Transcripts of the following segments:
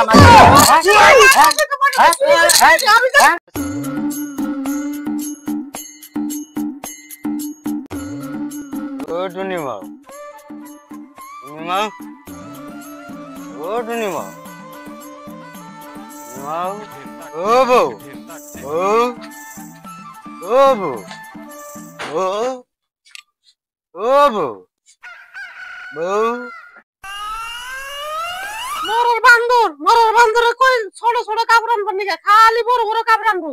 ও টুনি মা ও টুনি মা ও বউ ও ও বউ ও ও বউ বউ মরার বান্দর কই ছোট ছোট কাপড় আনবার নিকে খালি বড় বড় কাপড় আনবো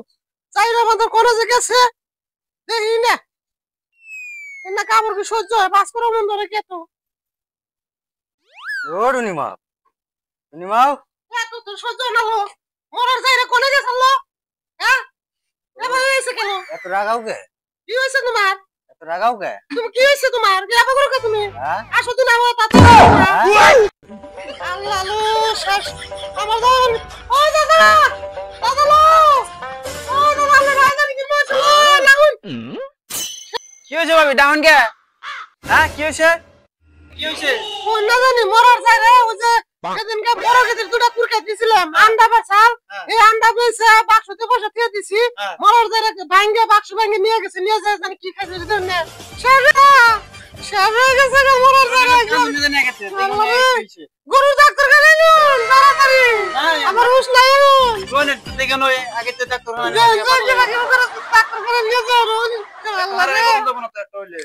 চাইরা বান্দর কলেজে গেছে দেখি না এনা কাপড় কি সহ্য হয় পাস করে মন ধরে কে তো ও টুনি মা এত তো সহ্য না হলো মরার চাইরা কলেজে চললো হ্যাঁ এবার এসে কেন এত রাগাও কে কি হইছে তোমার এত রাগাও কে তুমি কি হইছে তোমার কি আপা করো কে তুমি আসো তুমি আমার তাতে আল্লাহ লো শেষ আমার দাদা ও দাদা দাদা লো ও দাদা লো রাজা কি মাছ লাগুন কি হইছে ভাবি ডাউন কে কি হইছে ও না জানি মরার জায়গা ও যে সেদিনকে বড় গেদের দুটা কুরকা দিছিলাম আন্ডা বাছাল এই আন্ডা বেচে বাক্সতে বসে দিয়ে দিছি মরার জায়গা ভাঙ্গে বাক্স ভাঙ্গে নিয়ে গেছে নিয়ে যায় জানি কি খাইছে দেন না সারা গেছে না মরার জায়গা গরুর ডাক্তার খানে নিন তাড়াতাড়ি আমার হুশ নাই কোন থেকে নয় আগে তো ডাক্তার খানে ডাক্তার খানে নিয়ে যাও রোজ আল্লাহ রে বন্ধ বন্ধ তো টয়লেট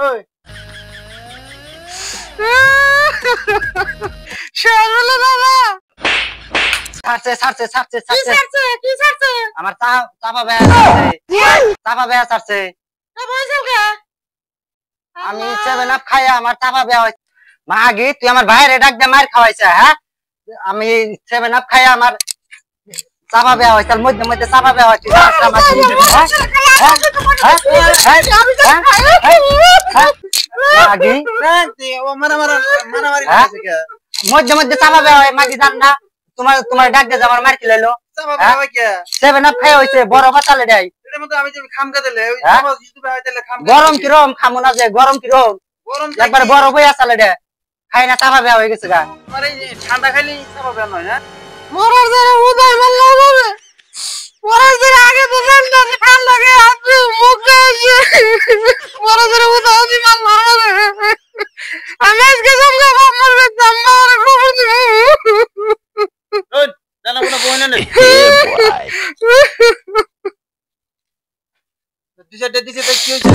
ওই শারুলা বাবা ছাড়ছে কি ছাড়ছে আমার চাপা বেয়া ছাড়ছে এ বইছল কে আমি 7 আপ খাইয়া আমার চাপা বেয়া হইছে মা আগে তুই আমার বাইরে ডাক দে মার খাওয়াইছে হ্যাঁ আমি 7 আপ খাইয়া আমার চাপা বেয়া হইছে মধ্যে মধ্যে চাপা বেয়া হইছে আগে মধ্যে মধ্যে চাপা বেয়া হয় মাগি জান না তোমার ডাক দে আমার মার কি লাইলো 7 আপ খাইয়া হইছে বড় বাতালে দেয় গরম কিরম খামো না যে গরম কিরম একবার বড় বইয়া চালে দে খাই না চাপা বেয়া হয়ে গেছে গা ঠান্ডা খাইলে চাপা বেয়া নয় না মরার জায়গা উদয় মাল্লা হবে মরার জায়গা আগে তো জানতা ঠান্ডা গে আপনি মুখে মরার জায়গা উদয় আমি মাল্লা হবে আমি আজকে জমগা বাপ মরবে জাম্মা আর খবর দিই জানা কোনো বই না নেই দিছে তো কি হইছে